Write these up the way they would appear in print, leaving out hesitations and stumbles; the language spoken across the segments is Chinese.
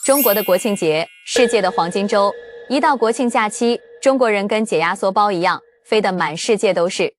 中国的国庆节，世界的黄金周，一到国庆假期，中国人跟解压缩包一样，飞得满世界都是。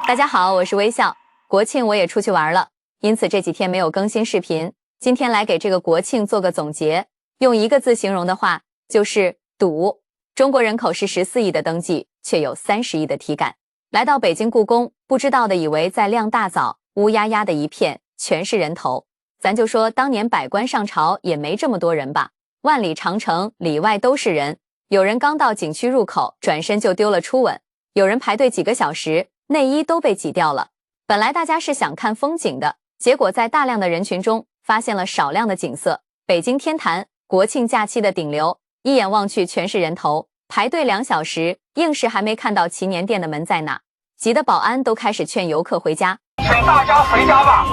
大家好，我是微笑。国庆我也出去玩了，因此这几天没有更新视频。今天来给这个国庆做个总结，用一个字形容的话，就是堵。中国人口是14亿的登记，却有30亿的体感。来到北京故宫，不知道的以为在亮大早，乌压压的一片，全是人头。咱就说当年百官上朝也没这么多人吧。万里长城里外都是人，有人刚到景区入口，转身就丢了初吻，有人排队几个小时，内衣都被挤掉了。本来大家是想看风景的，结果在大量的人群中发现了少量的景色。北京天坛国庆假期的顶流，一眼望去全是人头，排队2小时，硬是还没看到祈年殿的门在哪，急得保安都开始劝游客回家。请大家回家吧，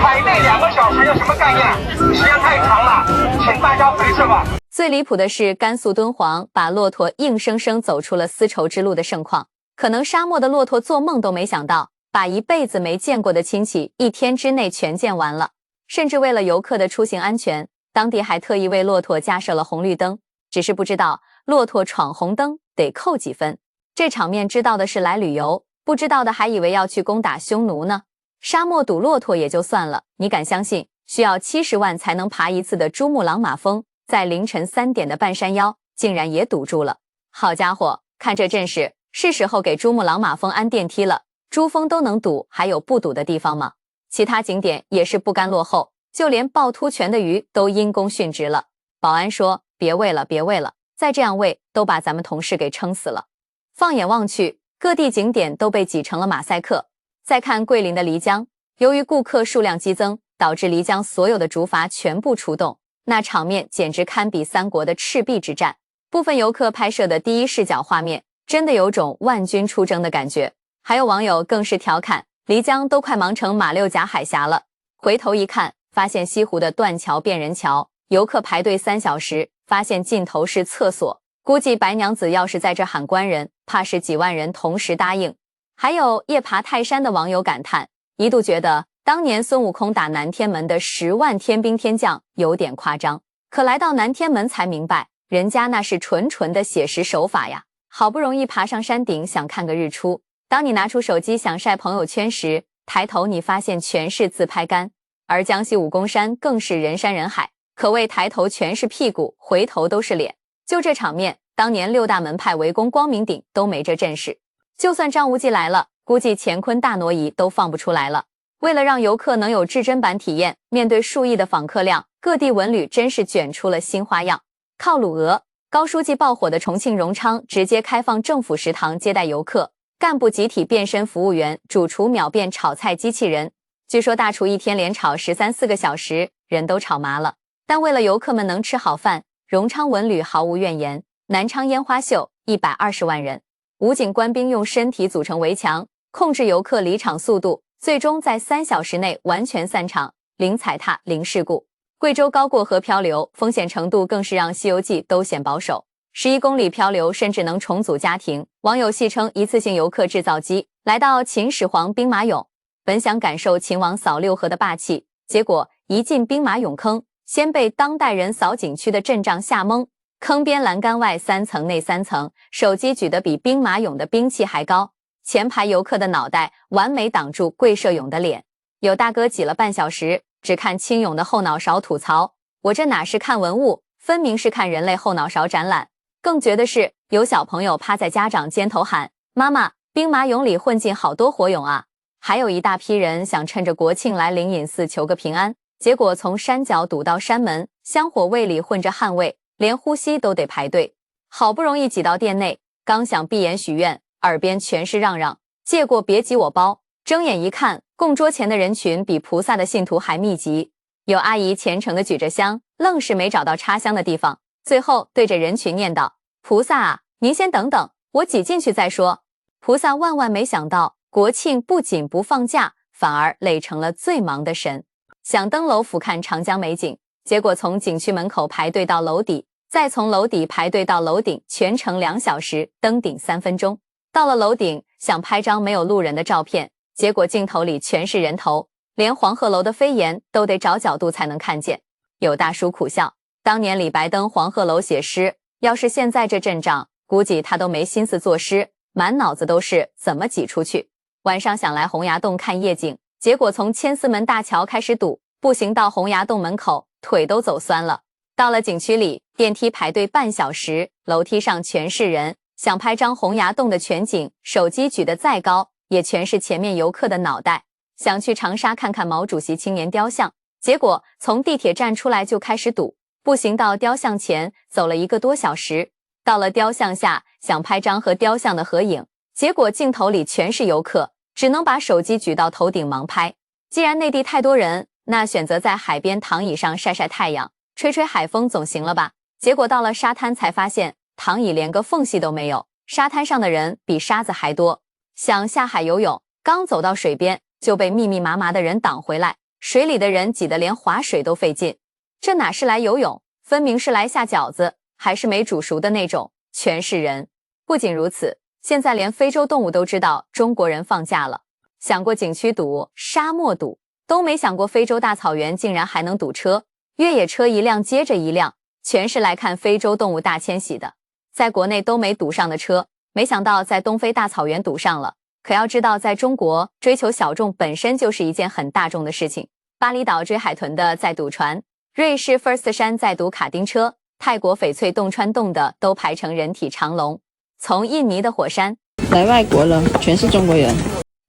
排队2个小时有什么概念？时间太长了，请大家回去吧。最离谱的是甘肃敦煌把骆驼硬生生走出了丝绸之路的盛况，可能沙漠的骆驼做梦都没想到，把一辈子没见过的亲戚1天之内全见完了。甚至为了游客的出行安全，当地还特意为骆驼加设了红绿灯，只是不知道骆驼闯红灯得扣几分。这场面知道的是来旅游，不知道的还以为要去攻打匈奴呢。沙漠堵骆驼也就算了，你敢相信需要70万才能爬一次的珠穆朗玛峰，在凌晨3点的半山腰竟然也堵住了。好家伙，看这阵势，是时候给珠穆朗玛峰安电梯了。珠峰都能堵，还有不堵的地方吗？其他景点也是不甘落后，就连趵突泉的鱼都因公殉职了。保安说别喂了，别喂了，再这样喂都把咱们同事给撑死了。放眼望去，各地景点都被挤成了马赛克。再看桂林的漓江，由于顾客数量激增，导致漓江所有的竹筏全部出动，那场面简直堪比3国的赤壁之战。部分游客拍摄的第一视角画面，真的有种万军出征的感觉。还有网友更是调侃，漓江都快忙成马六甲海峡了。回头一看，发现西湖的断桥变人桥，游客排队3小时，发现尽头是厕所。估计白娘子要是在这喊官人，怕是几万人同时答应。还有夜爬泰山的网友感叹，一度觉得当年孙悟空打南天门的10万天兵天将有点夸张，可来到南天门才明白，人家那是纯纯的写实手法呀。好不容易爬上山顶想看个日出，当你拿出手机想晒朋友圈时，抬头你发现全是自拍杆。而江西武功山更是人山人海，可谓抬头全是屁股，回头都是脸。就这场面，当年6大门派围攻光明顶都没这阵势。就算张无忌来了，估计乾坤大挪移都放不出来了。为了让游客能有至臻版体验，面对数亿的访客量，各地文旅真是卷出了新花样。靠卤鹅，高书记爆火的重庆荣昌直接开放政府食堂接待游客，干部集体变身服务员，主厨秒变炒菜机器人。据说大厨一天连炒13-14个小时，人都炒麻了。但为了游客们能吃好饭，荣昌文旅毫无怨言。南昌烟花秀120万人，武警官兵用身体组成围墙，控制游客离场速度，最终在3小时内完全散场，零踩踏，零事故。贵州高过河漂流，风险程度更是让《西游记》都显保守。11公里漂流甚至能重组家庭，网友戏称一次性游客制造机。来到秦始皇兵马俑，本想感受秦王扫6合的霸气，结果一进兵马俑坑，先被当代人扫景区的阵仗吓懵。坑边栏杆外3层内3层，手机举得比兵马俑的兵器还高，前排游客的脑袋完美挡住跪射俑的脸。有大哥挤了半小时，只看青俑的后脑勺吐槽，我这哪是看文物，分明是看人类后脑勺展览。更绝的是，有小朋友趴在家长肩头喊，妈妈，兵马俑里混进好多火俑啊。还有一大批人想趁着国庆来灵隐寺求个平安，结果从山脚堵到山门，香火味里混着汗味，连呼吸都得排队。好不容易挤到店内，刚想闭眼许愿，耳边全是嚷嚷，借过别挤我包。睁眼一看，供桌前的人群比菩萨的信徒还密集。有阿姨虔诚地举着香，愣是没找到插香的地方，最后对着人群念叨，菩萨啊，您先等等，我挤进去再说。菩萨万万没想到，国庆不仅不放假，反而累成了最忙的神。想登楼俯瞰长江美景，结果从景区门口排队到楼底，再从楼底排队到楼顶，全程2小时，登顶3分钟。到了楼顶，想拍张没有路人的照片，结果镜头里全是人头，连黄鹤楼的飞檐都得找角度才能看见。有大叔苦笑，当年李白登黄鹤楼写诗，要是现在这阵仗，估计他都没心思作诗，满脑子都是怎么挤出去。晚上想来洪崖洞看夜景，结果从千厮门大桥开始堵，步行到洪崖洞门口，腿都走酸了。到了景区里，电梯排队半小时，楼梯上全是人，想拍张洪崖洞的全景，手机举得再高，也全是前面游客的脑袋。想去长沙看看毛主席青年雕像，结果从地铁站出来就开始堵，步行到雕像前走了1个多小时。到了雕像下，想拍张和雕像的合影，结果镜头里全是游客，只能把手机举到头顶盲拍。既然内地太多人，那选择在海边躺椅上晒晒太阳，吹吹海风总行了吧？结果到了沙滩才发现，躺椅连个缝隙都没有，沙滩上的人比沙子还多。想下海游泳，刚走到水边就被密密麻麻的人挡回来，水里的人挤得连划水都费劲。这哪是来游泳，分明是来下饺子，还是没煮熟的那种，全是人。不仅如此，现在连非洲动物都知道中国人放假了。想过景区堵、沙漠堵，都没想过非洲大草原竟然还能堵车，越野车一辆接着一辆，全是来看非洲动物大迁徙的。在国内都没堵上的车，没想到在东非大草原堵上了。可要知道，在中国追求小众本身就是一件很大众的事情。巴厘岛追海豚的在堵船，瑞士 First 山在堵卡丁车，泰国翡翠洞穿洞的都排成人体长龙。从印尼的火山来外国了，全是中国人。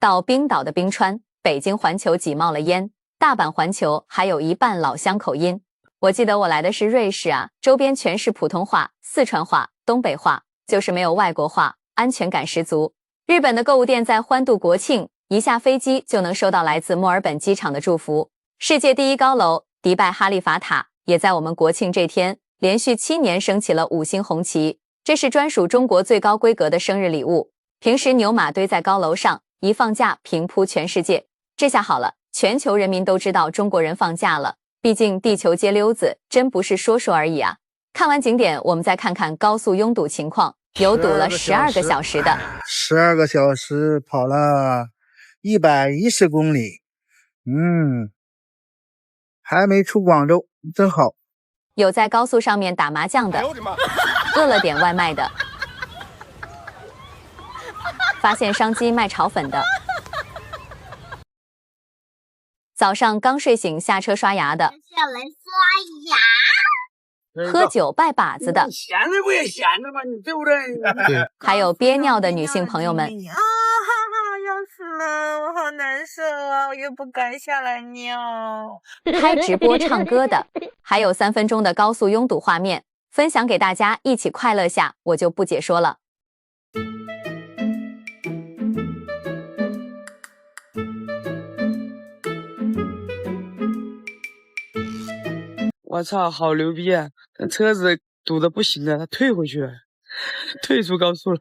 到冰岛的冰川，北京环球挤冒了烟，大阪环球还有一半老乡口音。我记得我来的是瑞士啊，周边全是普通话、四川话、东北话，就是没有外国话，安全感十足。日本的购物店在欢度国庆，一下飞机就能收到来自墨尔本机场的祝福。世界第1高楼迪拜哈利法塔也在我们国庆这天连续7年升起了5星红旗，这是专属中国最高规格的生日礼物。平时牛马堆在高楼上，一放假平铺全世界，这下好了，全球人民都知道中国人放假了。毕竟地球街溜子真不是说说而已啊。看完景点，我们再看看高速拥堵情况，有堵了12个小时的，12个小时跑了110公里，还没出广州，真好。有在高速上面打麻将的，饿了点外卖的，发现商机卖炒粉的，早上刚睡醒下车刷牙的，下来刷牙，喝酒拜把子的，闲着不也闲着吗？你对不对？还有憋尿的女性朋友们。啊哈哈，要死了，我好难受啊，我又不敢下来尿。开直播唱歌的，还有3分钟的高速拥堵画面，分享给大家一起快乐下，我就不解说了。我操，好牛逼啊！车子堵得不行了，他退回去了，退出高速了。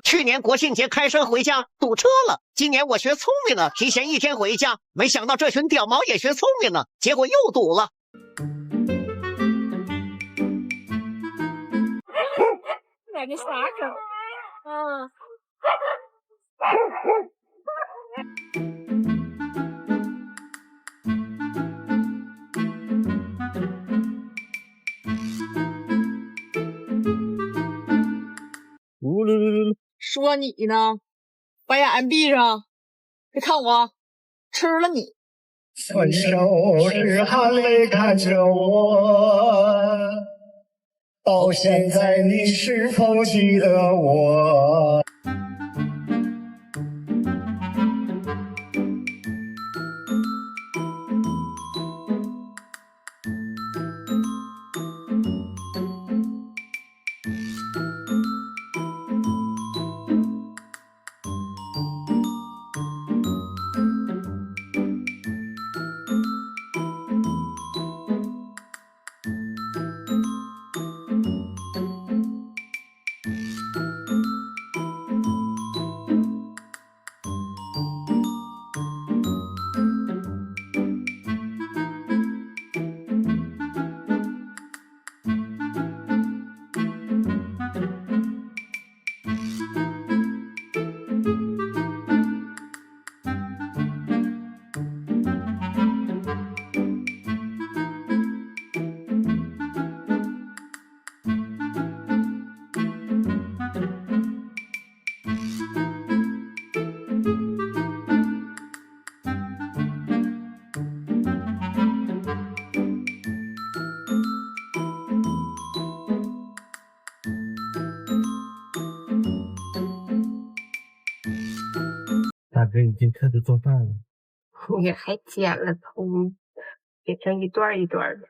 去年国庆节开车回家堵车了，今年我学聪明了，提前1天回家，没想到这群屌毛也学聪明了，结果又堵了。买个啥狗？啊！噜噜噜噜，说你呢，把眼闭上，别看我，吃了你。分手时含泪看着我，到现在你是否记得我？哥已经开始做饭了。也还剪了头，剪成一段一段的。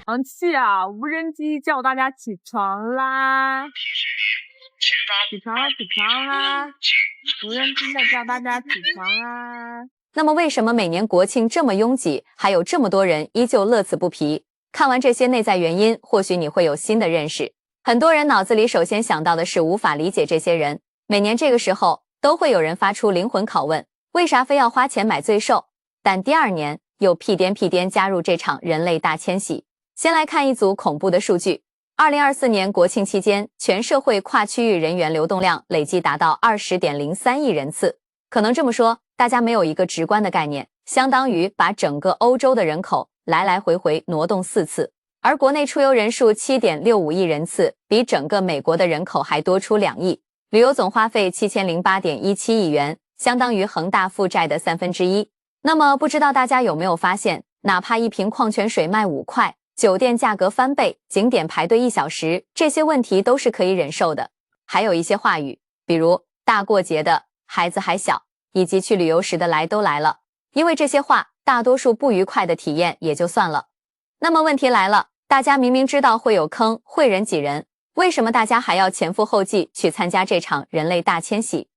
王气啊！无人机叫大家起床啦！起床啦！起床啦！无人机在叫大家起床啦！那么为什么每年国庆这么拥挤，还有这么多人依旧乐此不疲？看完这些内在原因，或许你会有新的认识。很多人脑子里首先想到的是无法理解这些人。每年这个时候，都会有人发出灵魂拷问：为啥非要花钱买罪受？但第二年又屁颠屁颠加入这场人类大迁徙。先来看一组恐怖的数据。2024年国庆期间，全社会跨区域人员流动量累计达到20.03亿人次。可能这么说，大家没有一个直观的概念，相当于把整个欧洲的人口来来回回挪动4次。而国内出游人数7.65亿人次，比整个美国的人口还多出2亿。旅游总花费7008.17亿元，相当于恒大负债的1/3。那么不知道大家有没有发现，哪怕一瓶矿泉水卖5块，酒店价格翻倍，景点排队1小时，这些问题都是可以忍受的。还有一些话语，比如大过节的，孩子还小，以及去旅游时的来都来了，因为这些话，大多数不愉快的体验也就算了。那么问题来了，大家明明知道会有坑，会人挤人，为什么大家还要前赴后继去参加这场人类大迁徙？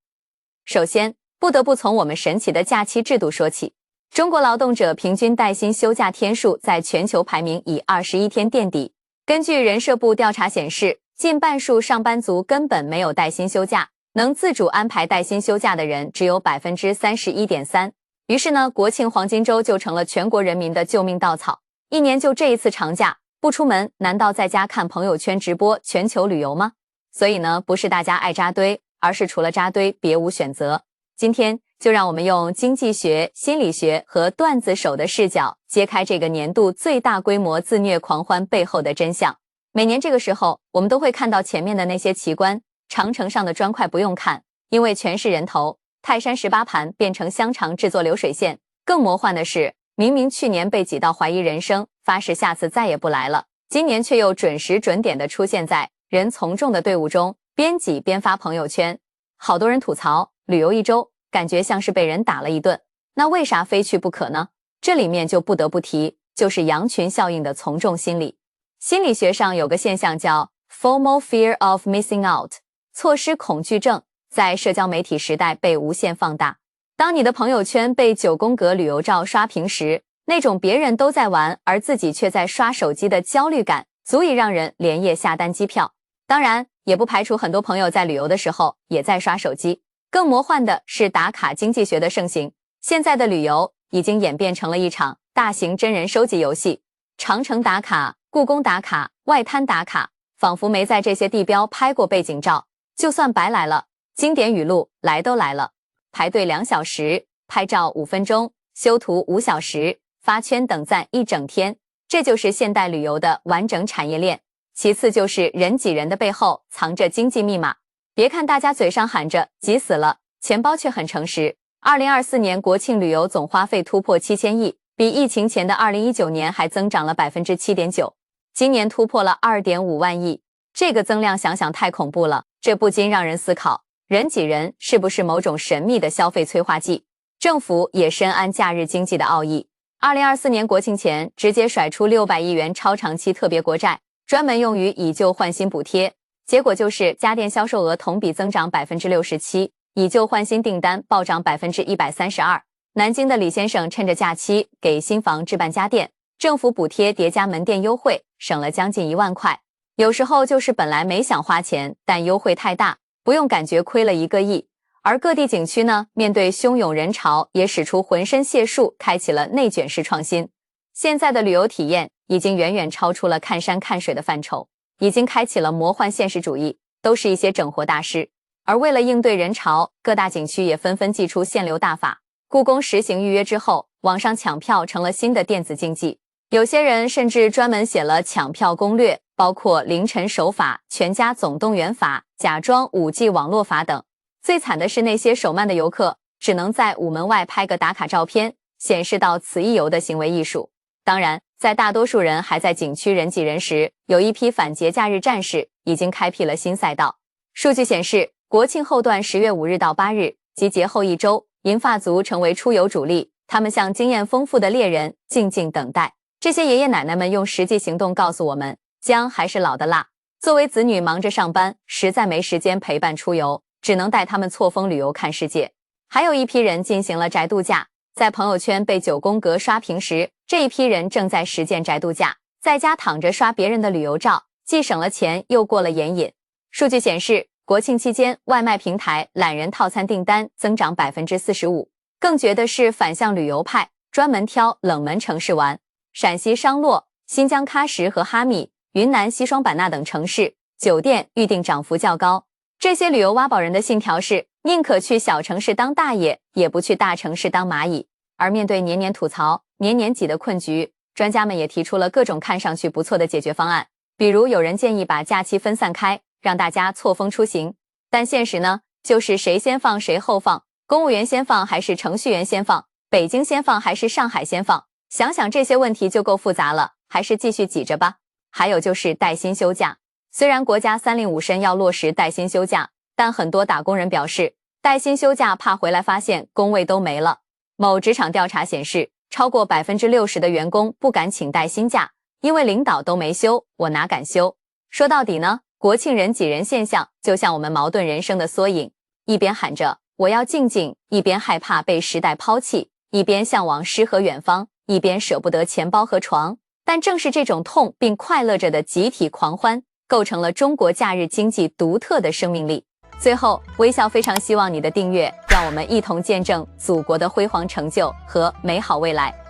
首先，不得不从我们神奇的假期制度说起。中国劳动者平均带薪休假天数在全球排名以21天垫底。根据人社部调查显示，近半数上班族根本没有带薪休假，能自主安排带薪休假的人只有 31.3%。于是呢，国庆黄金周就成了全国人民的救命稻草。一年就这一次长假，不出门，难道在家看朋友圈直播全球旅游吗？所以呢，不是大家爱扎堆，而是除了扎堆别无选择。今天就让我们用经济学、心理学和段子手的视角，揭开这个年度最大规模自虐狂欢背后的真相。每年这个时候，我们都会看到前面的那些奇观，长城上的砖块不用看，因为全是人头；泰山18盘变成香肠制作流水线。更魔幻的是，明明去年被挤到怀疑人生，发誓下次再也不来了，今年却又准时准点地出现在人从众的队伍中，边挤边发朋友圈。好多人吐槽，旅游1周，感觉像是被人打了一顿。那为啥非去不可呢？这里面就不得不提，就是羊群效应的从众心理。心理学上有个现象叫 FOMO Fear of Missing Out， 错失恐惧症，在社交媒体时代被无限放大。当你的朋友圈被9宫格旅游照刷屏时，那种别人都在玩，而自己却在刷手机的焦虑感，足以让人连夜下单机票。当然，也不排除很多朋友在旅游的时候也在刷手机。更魔幻的是打卡经济学的盛行，现在的旅游已经演变成了一场大型真人收集游戏。长城打卡、故宫打卡、外滩打卡，仿佛没在这些地标拍过背景照，就算白来了。经典语录来都来了，排队2小时，拍照5分钟，修图5小时，发圈等赞1整天，这就是现代旅游的完整产业链。其次就是人挤人的背后藏着经济密码。别看大家嘴上喊着挤死了，钱包却很诚实。2024年国庆旅游总花费突破7000亿，比疫情前的2019年还增长了 7.9%， 今年突破了 2.5万亿。这个增量想想太恐怖了，这不禁让人思考，人挤人是不是某种神秘的消费催化剂？政府也深谙假日经济的奥义。2024年国庆前直接甩出600亿元超长期特别国债，专门用于以旧换新补贴。结果就是家电销售额同比增长 67%， 以旧换新订单暴涨 132%。南京的李先生趁着假期给新房置办家电，政府补贴叠加门店优惠，省了将近1万块。有时候就是本来没想花钱，但优惠太大，不用感觉亏了1个亿。而各地景区呢，面对汹涌人潮，也使出浑身解数，开启了内卷式创新。现在的旅游体验已经远远超出了看山看水的范畴，已经开启了魔幻现实主义，都是一些整活大师。而为了应对人潮，各大景区也纷纷祭出限流大法。故宫实行预约之后，网上抢票成了新的电子竞技。有些人甚至专门写了抢票攻略，包括凌晨守法、全家总动员法、假装5G 网络法等。最惨的是那些手慢的游客，只能在午门外拍个打卡照片，显示到此一游的行为艺术。当然，在大多数人还在景区人挤人时，有一批反节假日战士已经开辟了新赛道。数据显示，国庆后段10月5日到8日及节后1周，银发族成为出游主力，他们像经验丰富的猎人，静静等待。这些爷爷奶奶们用实际行动告诉我们，姜还是老的辣。作为子女忙着上班，实在没时间陪伴出游，只能带他们错峰旅游看世界。还有一批人进行了宅度假，在朋友圈被9宫格刷屏时，这一批人正在实践宅度假，在家躺着刷别人的旅游照，既省了钱又过了眼瘾。数据显示，国庆期间外卖平台懒人套餐订单增长 45%。 更绝的是反向旅游派，专门挑冷门城市玩。陕西商洛、新疆喀什和哈密、云南西双版纳等城市酒店预订涨幅较高。这些旅游挖宝人的信条是，宁可去小城市当大爷，也不去大城市当蚂蚁。而面对年年吐槽、年年挤的困局，专家们也提出了各种看上去不错的解决方案。比如有人建议把假期分散开，让大家错峰出行。但现实呢，就是谁先放谁后放，公务员先放还是程序员先放，北京先放还是上海先放。想想这些问题就够复杂了，还是继续挤着吧。还有就是带薪休假，虽然国家3令5申要落实带薪休假，但很多打工人表示，带薪休假怕回来发现工位都没了。某职场调查显示，超过 60% 的员工不敢请带薪假，因为领导都没休，我哪敢休。说到底呢，国庆人挤人现象就像我们矛盾人生的缩影，一边喊着我要静静，一边害怕被时代抛弃，一边向往诗和远方，一边舍不得钱包和床。但正是这种痛并快乐着的集体狂欢，构成了中国假日经济独特的生命力。最后，微笑非常希望你的订阅，让我们一同见证祖国的辉煌成就和美好未来。